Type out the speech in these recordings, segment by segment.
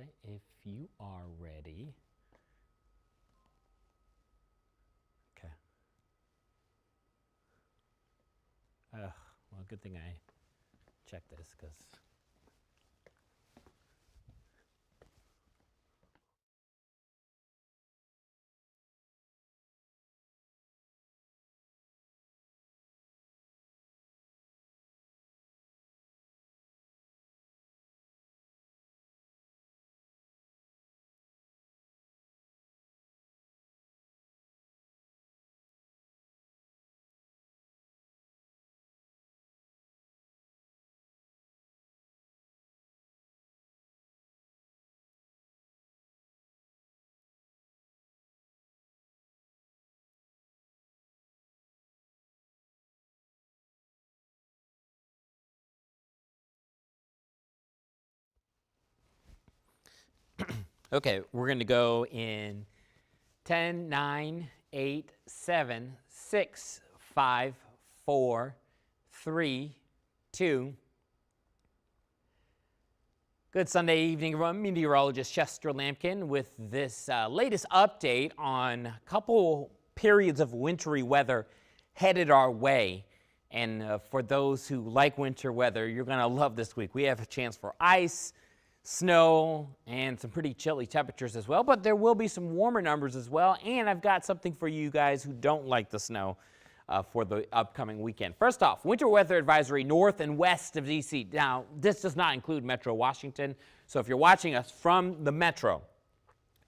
Okay, if you are ready. Okay. Well, good thing I checked this because. Okay, we're going to go in 10, 9, 8, 7, 6, 5, 4, 3, 2. Good Sunday evening, everyone. Meteorologist Chester Lampkin with this latest update on a couple periods of wintry weather headed our way. And for those who like winter weather, you're going to love this week. We have a chance for ice, snow, and some pretty chilly temperatures as well, but there will be some warmer numbers as well. And I've got something for you guys who don't like the snow for the upcoming weekend. First off, winter weather advisory north and west of D.C. Now, this does not include Metro Washington, so if you're watching us from the Metro,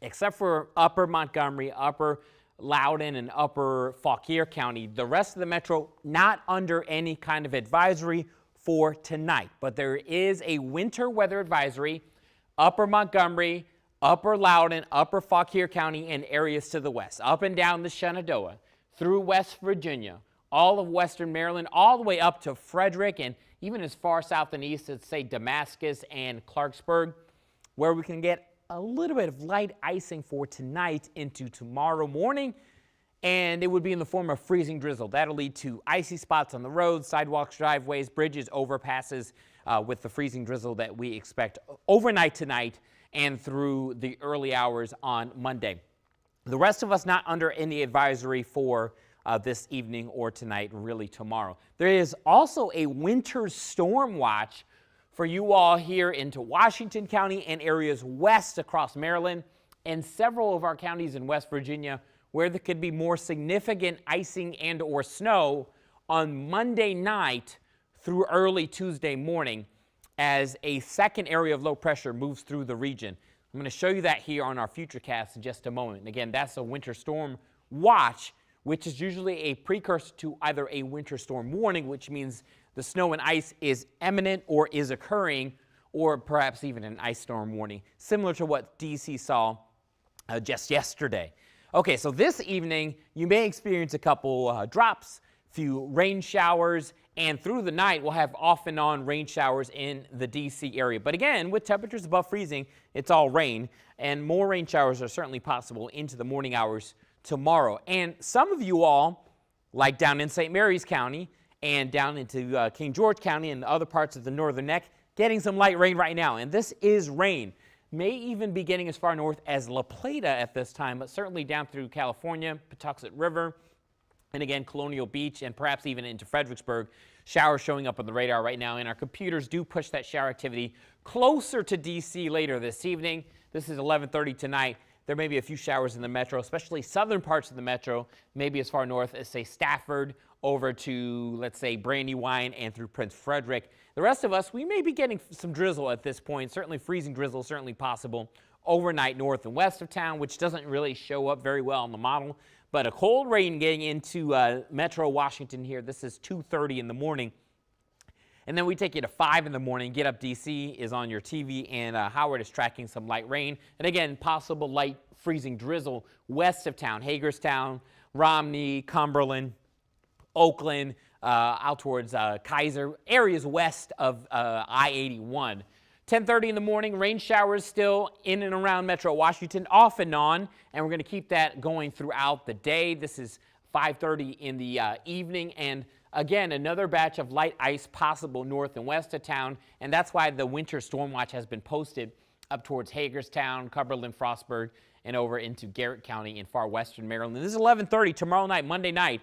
except for upper Montgomery, upper Loudoun, and upper Fauquier County, the rest of the Metro not under any kind of advisory for tonight. But there is a winter weather advisory, upper Montgomery, upper Loudoun, upper Fauquier County, and areas to the west, up and down the Shenandoah, through West Virginia, all of western Maryland, all the way up to Frederick, and even as far south and east as, say, Damascus and Clarksburg, where we can get a little bit of light icing for tonight into tomorrow morning, and it would be in the form of freezing drizzle. That'll lead to icy spots on the roads, sidewalks, driveways, bridges, overpasses, with the freezing drizzle that we expect overnight tonight and through the early hours on Monday. The rest of us not under any advisory for this evening or tonight, really tomorrow. There is also a winter storm watch for you all here into Washington County and areas west across Maryland and several of our counties in West Virginia where there could be more significant icing and or snow on Monday night through early Tuesday morning as a second area of low pressure moves through the region. I'm going to show you that here on our Futurecast in just a moment. And again, that's a winter storm watch, which is usually a precursor to either a winter storm warning, which means the snow and ice is imminent or is occurring, or perhaps even an ice storm warning, similar to what D.C. saw just yesterday. Okay, so this evening, you may experience a couple drops, few rain showers, and through the night, we'll have off and on rain showers in the D.C. area. But again, with temperatures above freezing, it's all rain, and more rain showers are certainly possible into the morning hours tomorrow. And some of you all, like down in St. Mary's County and down into King George County and other parts of the northern neck, getting some light rain right now. And this is rain. May even be getting as far north as La Plata at this time, but certainly down through California, Patuxent River, and again, Colonial Beach, and perhaps even into Fredericksburg. Showers showing up on the radar right now, and our computers do push that shower activity closer to D.C. later this evening. This is 11:30 tonight. There may be a few showers in the metro, especially southern parts of the metro, maybe as far north as, say, Stafford, over to, let's say, Brandywine and through Prince Frederick. The rest of us, we may be getting some drizzle at this point, certainly freezing drizzle, certainly possible overnight north and west of town, which doesn't really show up very well on the model. But a cold rain getting into Metro Washington here. This is 2:30 in the morning. And then we take you to 5 in the morning. Get Up DC is on your TV, and Howard is tracking some light rain. And again, possible light freezing drizzle west of town, Hagerstown, Romney, Cumberland, Oakland, out towards Kaiser, areas west of I-81. 10:30 in the morning, rain showers still in and around Metro Washington, off and on, and we're going to keep that going throughout the day. This is 5:30 in the evening, and again, another batch of light ice possible north and west of town, and that's why the winter storm watch has been posted up towards Hagerstown, Cumberland, Frostburg, and over into Garrett County in far western Maryland. This is 11:30 tomorrow night, Monday night.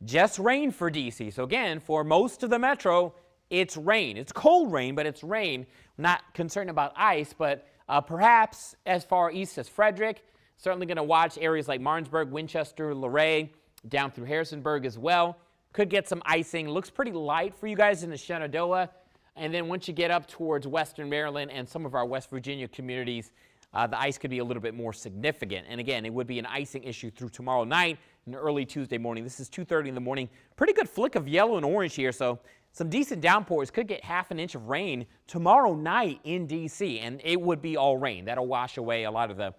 Just rain for D.C. So again, for most of the metro, it's rain. It's cold rain, but it's rain. Not concerned about ice, but perhaps as far east as Frederick. Certainly going to watch areas like Martinsburg, Winchester, Luray, down through Harrisonburg as well. Could get some icing. Looks pretty light for you guys in the Shenandoah. And then once you get up towards western Maryland and some of our West Virginia communities, the ice could be a little bit more significant. And again, it would be an icing issue through tomorrow night and early Tuesday morning. This is 2:30 in the morning. Pretty good flick of yellow and orange here, so some decent downpours. Could get half an inch of rain tomorrow night in D.C., and it would be all rain. That'll wash away a lot of the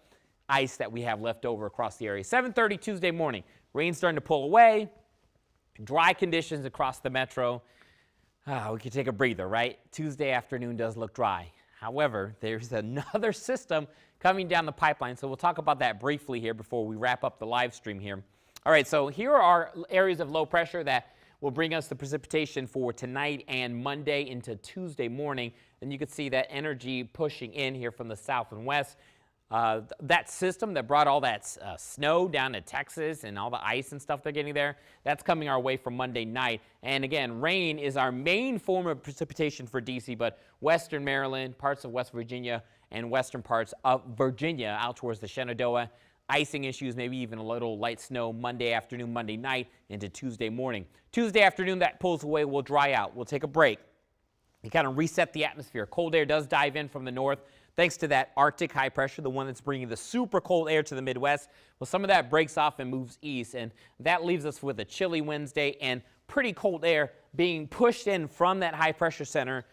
ice that we have left over across the area. 7:30 Tuesday morning. Rain starting to pull away. Dry conditions across the metro. We could take a breather, right? Tuesday afternoon does look dry. However, there's another system coming down the pipeline, so we'll talk about that briefly here before we wrap up the live stream here. All right, so here are areas of low pressure that will bring us the precipitation for tonight and Monday into Tuesday morning. And you can see that energy pushing in here from the south and west. That system that brought all that snow down to Texas and all the ice and stuff they're getting there, that's coming our way from Monday night. And again, rain is our main form of precipitation for D.C., but western Maryland, parts of West Virginia, and western parts of Virginia out towards the Shenandoah. Icing issues, maybe even a little light snow Monday afternoon, Monday night into Tuesday morning. Tuesday afternoon, that pulls away, will dry out. We'll take a break. You kind of reset the atmosphere. Cold air does dive in from the north. Thanks to that Arctic high pressure, the one that's bringing the super cold air to the Midwest. Well, some of that breaks off and moves east, and that leaves us with a chilly Wednesday and pretty cold air being pushed in from that high pressure center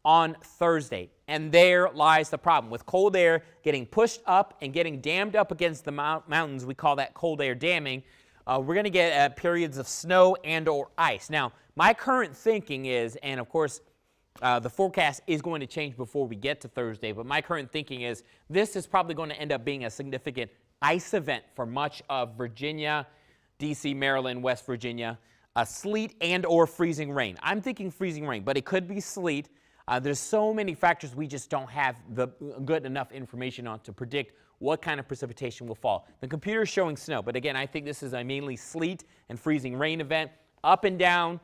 on Thursday. And there lies the problem. With cold air getting pushed up and getting dammed up against the mountains, we call that cold air damming, we're going to get periods of snow and or ice. Now, my current thinking is, and of course, the forecast is going to change before we get to Thursday, but my current thinking is this is probably going to end up being a significant ice event for much of Virginia, D.C., Maryland, West Virginia, sleet and or freezing rain. I'm thinking freezing rain, but it could be sleet. There's so many factors we just don't have the good enough information on to predict what kind of precipitation will fall. The computer is showing snow, but again, I think this is a mainly sleet and freezing rain event up and down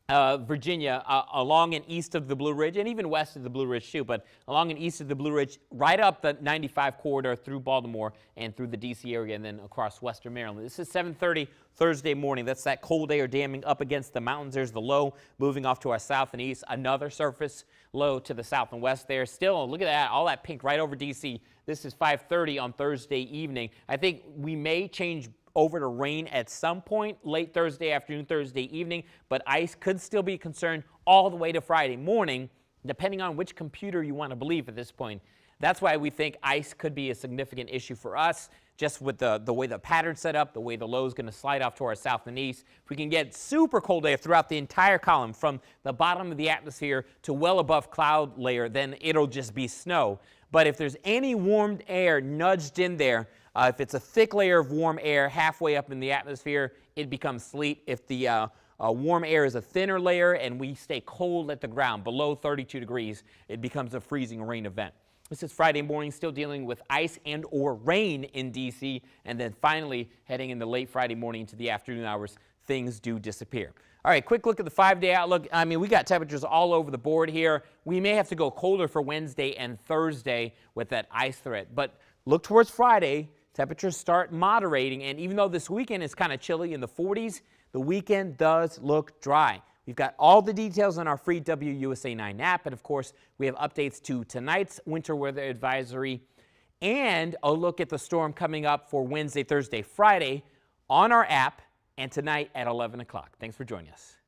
Virginia, along and east of the Blue Ridge, and even west of the Blue Ridge too, but along and east of the Blue Ridge, right up the 95 corridor through Baltimore and through the D.C. area and then across western Maryland. This is 7:30 Thursday morning. That's that cold air damming up against the mountains. There's the low moving off to our south and east. Another surface low to the south and west there. Still, look at that, all that pink right over D.C. This is 5:30 on Thursday evening. I think we may change over to rain at some point late Thursday afternoon, Thursday evening, but ice could still be a concern all the way to Friday morning, depending on which computer you want to believe at this point. That's why we think ice could be a significant issue for us, just with the way the pattern's set up, the way the low is going to slide off to our south and east. If we can get super cold air throughout the entire column from the bottom of the atmosphere to well above cloud layer, then it'll just be snow. But if there's any warmed air nudged in there, if it's a thick layer of warm air halfway up in the atmosphere, it becomes sleet. If the warm air is a thinner layer and we stay cold at the ground, below 32 degrees, it becomes a freezing rain event. This is Friday morning, still dealing with ice and or rain in D.C., and then finally heading into late Friday morning into the afternoon hours, things do disappear. All right, quick look at the 5-day outlook. I mean, we got temperatures all over the board here. We may have to go colder for Wednesday and Thursday with that ice threat, but look towards Friday. Temperatures start moderating, and even though this weekend is kind of chilly in the 40s, the weekend does look dry. We've got all the details on our free WUSA 9 app, and of course, we have updates to tonight's winter weather advisory and a look at the storm coming up for Wednesday, Thursday, Friday on our app, and tonight at 11 o'clock. Thanks for joining us.